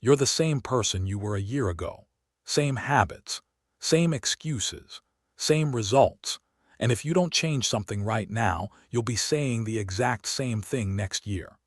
You're the same person you were a year ago. Same habits, same excuses, same results. And if you don't change something right now, you'll be saying the exact same thing next year.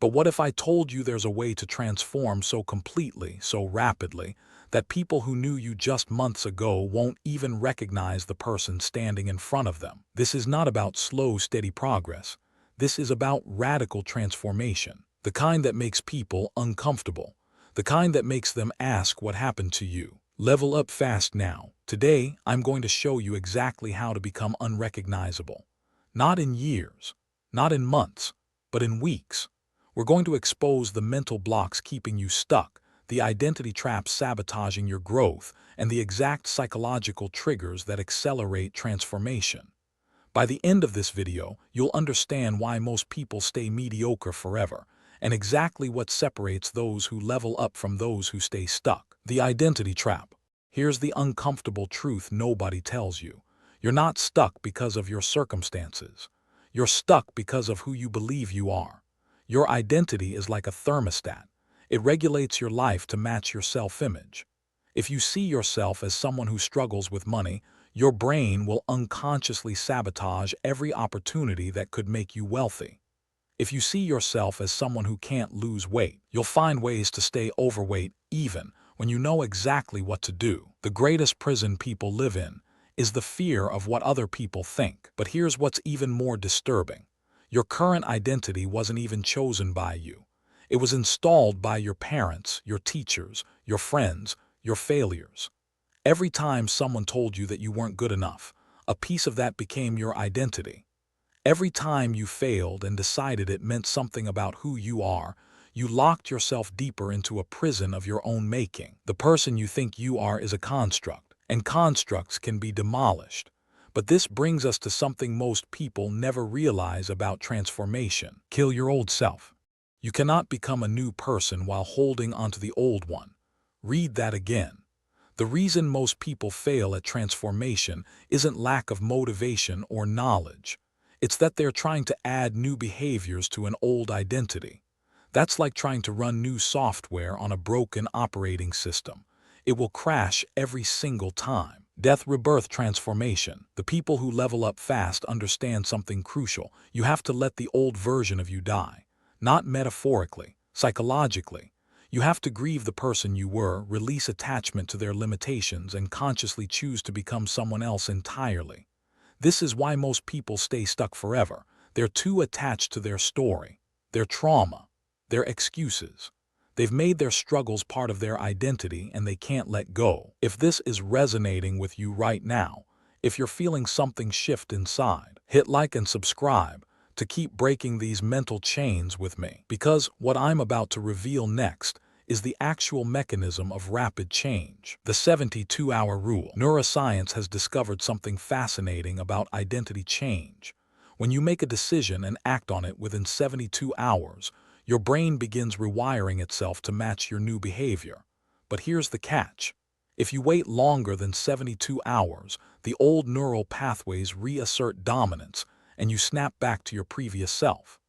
But what if I told you there's a way to transform so completely, so rapidly, that people who knew you just months ago won't even recognize the person standing in front of them? This is not about slow, steady progress. This is about radical transformation, the kind that makes people uncomfortable, the kind that makes them ask what happened to you. Level up fast now. Today, I'm going to show you exactly how to become unrecognizable. Not in years, not in months, but in weeks. We're going to expose the mental blocks keeping you stuck, the identity traps sabotaging your growth, and the exact psychological triggers that accelerate transformation. By the end of this video, you'll understand why most people stay mediocre forever, and exactly what separates those who level up from those who stay stuck. The identity trap. Here's the uncomfortable truth nobody tells you. You're not stuck because of your circumstances. You're stuck because of who you believe you are. Your identity is like a thermostat. It regulates your life to match your self-image. If you see yourself as someone who struggles with money, your brain will unconsciously sabotage every opportunity that could make you wealthy. If you see yourself as someone who can't lose weight, you'll find ways to stay overweight even when you know exactly what to do. The greatest prison people live in is the fear of what other people think. But here's what's even more disturbing. Your current identity wasn't even chosen by you. It was installed by your parents, your teachers, your friends, your failures. Every time someone told you that you weren't good enough, a piece of that became your identity. Every time you failed and decided it meant something about who you are, you locked yourself deeper into a prison of your own making. The person you think you are is a construct, and constructs can be demolished. But this brings us to something most people never realize about transformation. Kill your old self. You cannot become a new person while holding onto the old one. Read that again. The reason most people fail at transformation isn't lack of motivation or knowledge. It's that they're trying to add new behaviors to an old identity. That's like trying to run new software on a broken operating system. It will crash every single time. Death, rebirth, transformation. The people who level up fast understand something crucial. You have to let the old version of you die. Not metaphorically, psychologically. You have to grieve the person you were, release attachment to their limitations, and consciously choose to become someone else entirely. This is why most people stay stuck forever. They're too attached to their story, their trauma, their excuses. They've made their struggles part of their identity and they can't let go. If this is resonating with you right now, if you're feeling something shift inside, hit like and subscribe to keep breaking these mental chains with me. Because what I'm about to reveal next is the actual mechanism of rapid change. The 72-hour rule. Neuroscience has discovered something fascinating about identity change. When you make a decision and act on it within 72 hours, your brain begins rewiring itself to match your new behavior. But here's the catch. If you wait longer than 72 hours, the old neural pathways reassert dominance, and you snap back to your previous self.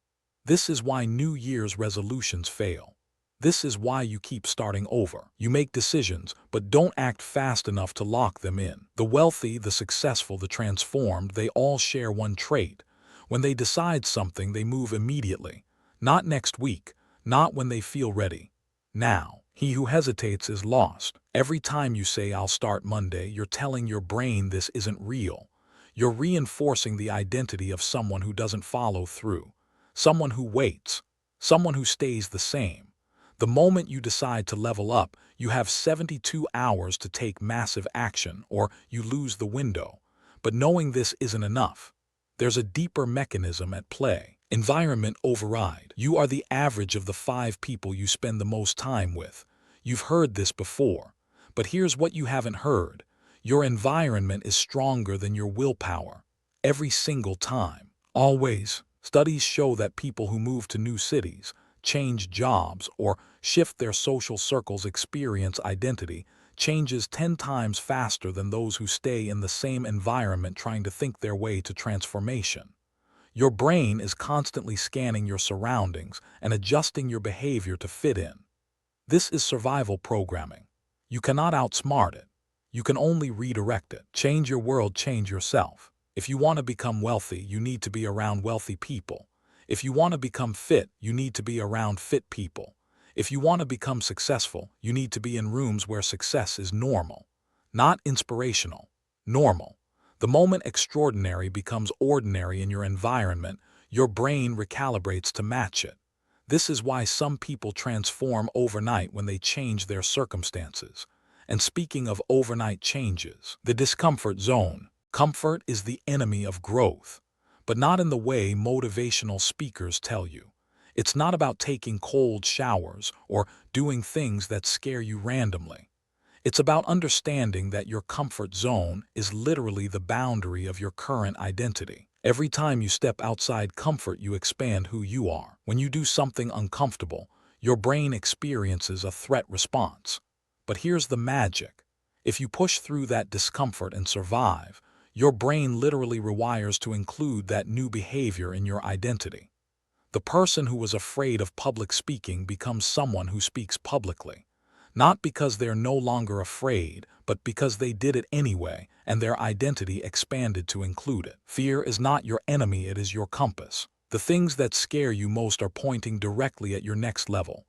This is why New Year's resolutions fail. This is why you keep starting over. You make decisions, but don't act fast enough to lock them in. The wealthy, the successful, the transformed, they all share one trait. When they decide something, they move immediately. Not next week, not when they feel ready. Now. He who hesitates is lost. Every time you say, "I'll start Monday," you're telling your brain this isn't real. You're reinforcing the identity of someone who doesn't follow through, someone who waits, someone who stays the same. The moment you decide to level up, you have 72 hours to take massive action, or you lose the window. But knowing this isn't enough. There's a deeper mechanism at play. Environment override. You are the average of the 5 people you spend the most time with. You've heard this before. But here's what you haven't heard. Your environment is stronger than your willpower. Every single time. Always. Studies show that people who move to new cities, change jobs, or shift their social circles experience identity changes 10 times faster than those who stay in the same environment trying to think their way to transformation. Your brain is constantly scanning your surroundings and adjusting your behavior to fit in. This is survival programming. You cannot outsmart it. You can only redirect it. Change your world, change yourself. If you want to become wealthy, you need to be around wealthy people. If you want to become fit, you need to be around fit people. If you want to become successful, you need to be in rooms where success is normal, not inspirational, normal. The moment extraordinary becomes ordinary in your environment, your brain recalibrates to match it. This is why some people transform overnight when they change their circumstances. And speaking of overnight changes, the discomfort zone. Comfort is the enemy of growth, but not in the way motivational speakers tell you. It's not about taking cold showers or doing things that scare you randomly. It's about understanding that your comfort zone is literally the boundary of your current identity. Every time you step outside comfort, you expand who you are. When you do something uncomfortable, your brain experiences a threat response. But here's the magic. If you push through that discomfort and survive, your brain literally rewires to include that new behavior in your identity. The person who was afraid of public speaking becomes someone who speaks publicly. Not because they're no longer afraid, but because they did it anyway, and their identity expanded to include it. Fear is not your enemy, it is your compass. The things that scare you most are pointing directly at your next level.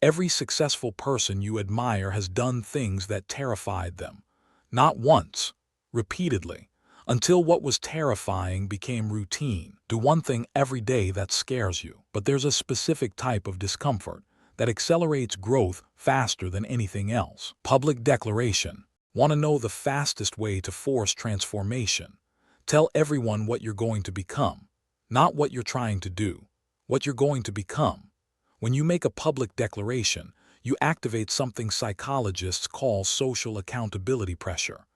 Every successful person you admire has done things that terrified them. Not once, repeatedly, until what was terrifying became routine. Do one thing every day that scares you. But there's a specific type of discomfort that accelerates growth faster than anything else. Public declaration. Want to know the fastest way to force transformation? Tell everyone what you're going to become. Not what you're trying to do. What you're going to become. When you make a public declaration, you activate something psychologists call social accountability pressure.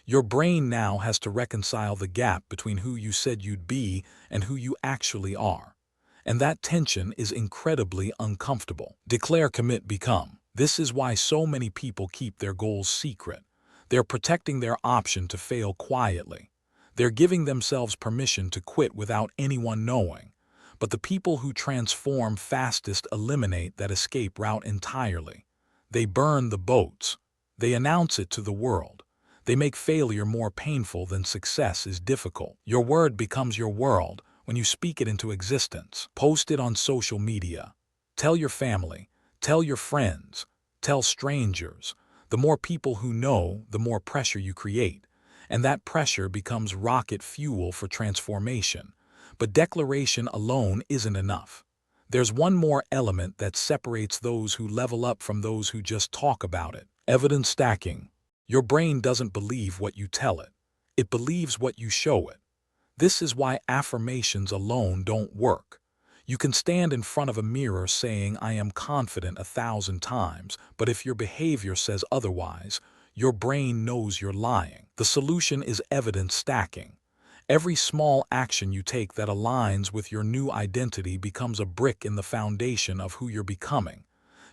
Your brain now has to reconcile the gap between who you said you'd be and who you actually are. And that tension is incredibly uncomfortable. Declare, commit, become. This is why so many people keep their goals secret. They're protecting their option to fail quietly. They're giving themselves permission to quit without anyone knowing. But the people who transform fastest eliminate that escape route entirely. They burn the boats. They announce it to the world. They make failure more painful than success is difficult. Your word becomes your world when you speak it into existence. Post it on social media. Tell your family. Tell your friends. Tell strangers. The more people who know, the more pressure you create. And that pressure becomes rocket fuel for transformation. But declaration alone isn't enough. There's one more element that separates those who level up from those who just talk about it. Evidence stacking. Your brain doesn't believe what you tell it. It believes what you show it. This is why affirmations alone don't work. You can stand in front of a mirror saying, "I am confident," 1,000 times, but if your behavior says otherwise, your brain knows you're lying. The solution is evidence stacking. Every small action you take that aligns with your new identity becomes a brick in the foundation of who you're becoming.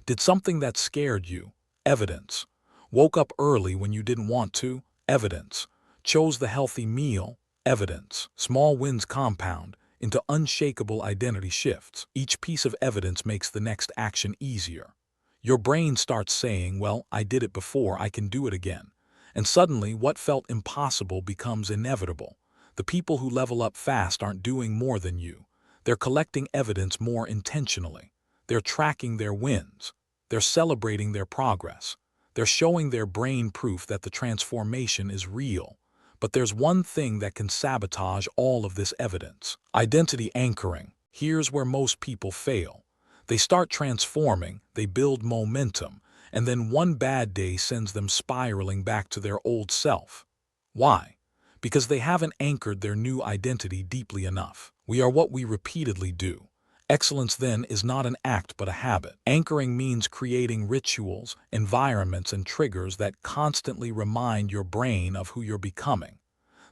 Did something that scared you? Evidence. Woke up early when you didn't want to? Evidence. Chose the healthy meal? Evidence. Small wins compound into unshakable identity shifts. Each piece of evidence makes the next action easier. Your brain starts saying, "Well, I did it before, I can do it again." And suddenly, what felt impossible becomes inevitable. The people who level up fast aren't doing more than you. They're collecting evidence more intentionally. They're tracking their wins. They're celebrating their progress. They're showing their brain proof that the transformation is real. But there's one thing that can sabotage all of this evidence. Identity anchoring. Here's where most people fail. They start transforming, they build momentum, and then one bad day sends them spiraling back to their old self. Why? Because they haven't anchored their new identity deeply enough. We are what we repeatedly do. Excellence then is not an act but a habit. Anchoring means creating rituals, environments, and triggers that constantly remind your brain of who you're becoming.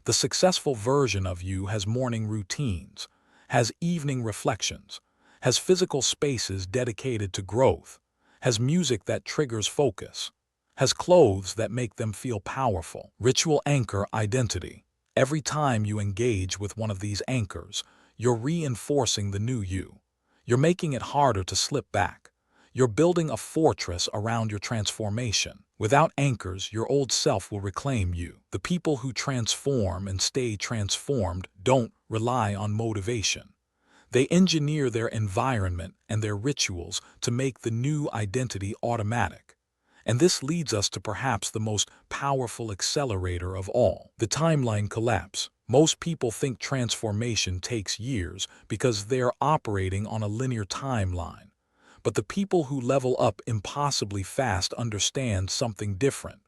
The successful version of you has morning routines, has evening reflections, has physical spaces dedicated to growth, has music that triggers focus, has clothes that make them feel powerful. Ritual anchor identity. Every time you engage with one of these anchors, you're reinforcing the new you. You're making it harder to slip back. You're building a fortress around your transformation. Without anchors, your old self will reclaim you. The people who transform and stay transformed don't rely on motivation. They engineer their environment and their rituals to make the new identity automatic. And this leads us to perhaps the most powerful accelerator of all, the timeline collapse. Most people think transformation takes years because they're operating on a linear timeline. But the people who level up impossibly fast understand something different.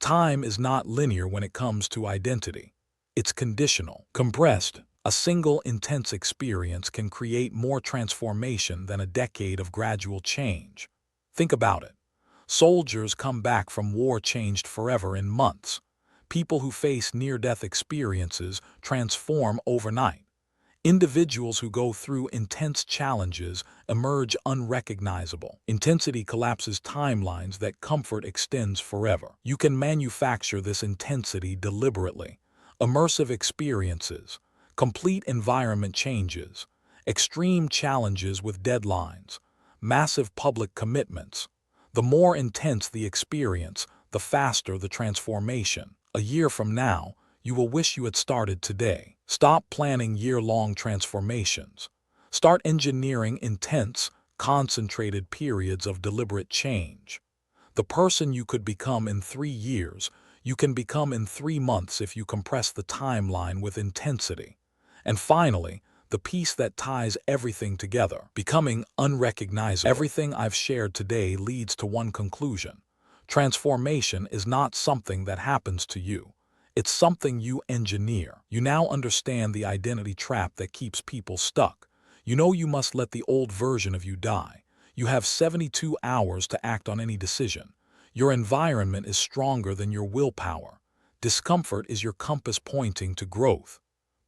Time is not linear when it comes to identity. It's conditional, compressed. A single intense experience can create more transformation than a decade of gradual change. Think about it. Soldiers come back from war changed forever in months. People who face near-death experiences transform overnight. Individuals who go through intense challenges emerge unrecognizable. Intensity collapses timelines that comfort extends forever. You can manufacture this intensity deliberately. Immersive experiences, complete environment changes, extreme challenges with deadlines, massive public commitments. The more intense the experience, the faster the transformation. A year from now, you will wish you had started today. Stop planning year-long transformations. Start engineering intense, concentrated periods of deliberate change. The person you could become in 3 years, you can become in 3 months if you compress the timeline with intensity. And finally, the piece that ties everything together, becoming unrecognizable. Everything I've shared today leads to one conclusion. Transformation is not something that happens to you. It's something you engineer. You now understand the identity trap that keeps people stuck. You know you must let the old version of you die. You have 72 hours to act on any decision. Your environment is stronger than your willpower. Discomfort is your compass pointing to growth.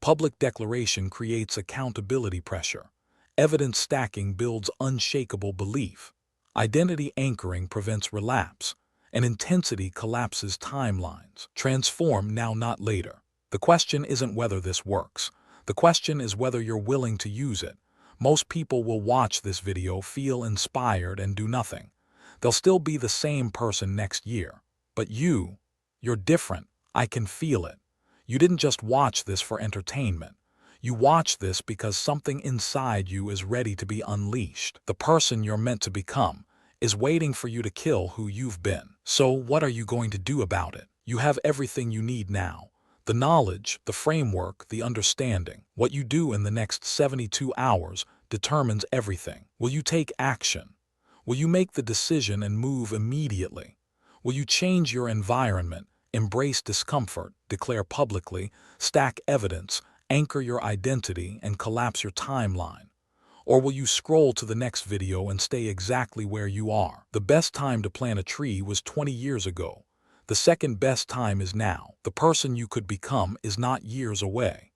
Public declaration creates accountability pressure. Evidence stacking builds unshakable belief. Identity anchoring prevents relapse. And intensity collapses timelines. Transform now, not later. The question isn't whether this works. The question is whether you're willing to use it. Most people will watch this video, feel inspired, and do nothing. They'll still be the same person next year. But you're different. I can feel it. You didn't just watch this for entertainment. You watch this because something inside you is ready to be unleashed. The person you're meant to become is waiting for you to kill who you've been. So what are you going to do about it? You have everything you need now. The knowledge, the framework, the understanding. What you do in the next 72 hours determines everything. Will you take action? Will you make the decision and move immediately? Will you change your environment, embrace discomfort, declare publicly, stack evidence, anchor your identity, and collapse your timeline? Or will you scroll to the next video and stay exactly where you are? The best time to plant a tree was 20 years ago. The second best time is now. The person you could become is not years away.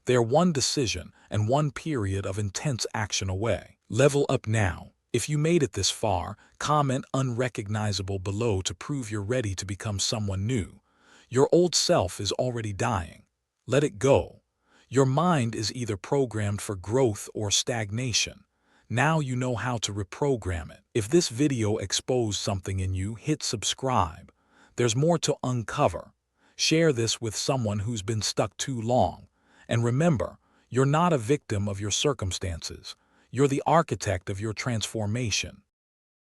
They are one decision and one period of intense action away. Level up now. If you made it this far, comment unrecognizable below to prove you're ready to become someone new. Your old self is already dying. Let it go. Your mind is either programmed for growth or stagnation. Now you know how to reprogram it. If this video exposed something in you, hit subscribe. There's more to uncover. Share this with someone who's been stuck too long. And remember, you're not a victim of your circumstances. You're the architect of your transformation.